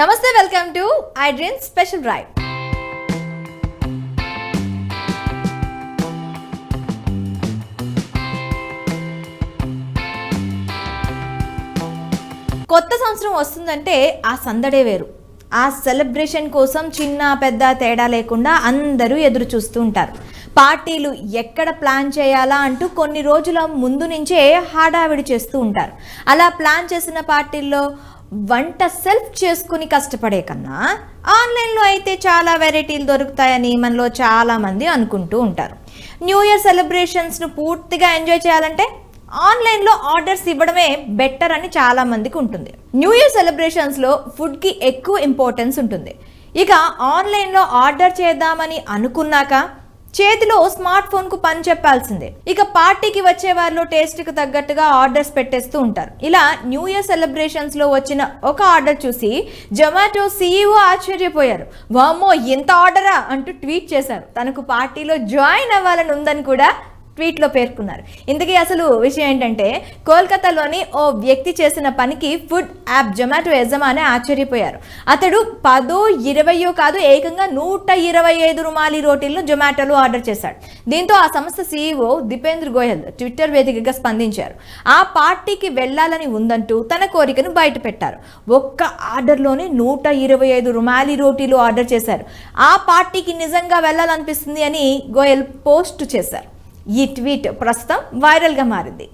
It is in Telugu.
నమస్తే, welcome to iDream special drive. కొత్త సంవత్సరం వస్తుందంటే ఆ సందడే వేరు. ఆ సెలబ్రేషన్ కోసం చిన్న పెద్ద తేడా లేకుండా అందరూ ఎదురు చూస్తూ ఉంటారు. పార్టీలు ఎక్కడ ప్లాన్ చేయాలా అంటూ కొన్ని రోజుల ముందు నుంచే హడావిడి చేస్తూ ఉంటారు. అలా ప్లాన్ చేసిన పార్టీల్లో వంట సెల్ఫ్ చేసుకుని కష్టపడే కన్నా ఆన్లైన్లో అయితే చాలా వెరైటీలు దొరుకుతాయని మనలో చాలామంది అనుకుంటూ ఉంటారు. న్యూ ఇయర్ సెలబ్రేషన్స్ను పూర్తిగా ఎంజాయ్ చేయాలంటే ఆన్లైన్లో ఆర్డర్స్ ఇవ్వడమే బెటర్ అని చాలామందికి ఉంటుంది. న్యూ ఇయర్ సెలబ్రేషన్స్లో ఫుడ్కి ఎక్కువ ఇంపార్టెన్స్ ఉంటుంది. ఇక ఆన్లైన్లో ఆర్డర్ చేద్దామని అనుకున్నాక చేతిలో స్మార్ట్ ఫోన్కు పని చెప్పాల్సిందే. ఇక పార్టీకి వచ్చే వారిలో టేస్ట్కి తగ్గట్టుగా ఆర్డర్స్ పెట్టేస్తూ ఉంటారు. ఇలా న్యూ ఇయర్ సెలబ్రేషన్స్లో వచ్చిన ఒక ఆర్డర్ చూసి జొమాటో CEO ఆశ్చర్యపోయారు. వామ్మో, ఇంత ఆర్డరా అంటూ ట్వీట్ చేశారు. తనకు పార్టీలో జాయిన్ అవ్వాలని ఉందని కూడా ట్వీట్లో పేర్కొన్నారు. ఇందుకే అసలు విషయం ఏంటంటే, కోల్కతాలోని ఓ వ్యక్తి చేసిన పనికి ఫుడ్ యాప్ జొమాటో యజమాని ఆశ్చర్యపోయారు. అతడు 10-20 కాదు, ఏకంగా 125 రుమాలి రోటీలను జొమాటోలో ఆర్డర్ చేశాడు. దీంతో ఆ సంస్థ CEO దీపేంద్ర గోయల్ ట్విట్టర్ వేదికగా స్పందించారు. ఆ పార్టీకి వెళ్లాలని ఉందంటూ తన కోరికను బయట పెట్టారు. ఒక్క ఆర్డర్లోనే 125 రుమాలి రోటీలు ఆర్డర్ చేశారు. ఆ పార్టీకి నిజంగా వెళ్లాలనిపిస్తుంది అని గోయల్ పోస్ట్ చేశారు. ఈ ట్వీట్ ప్రస్తుతం వైరల్గా మారింది.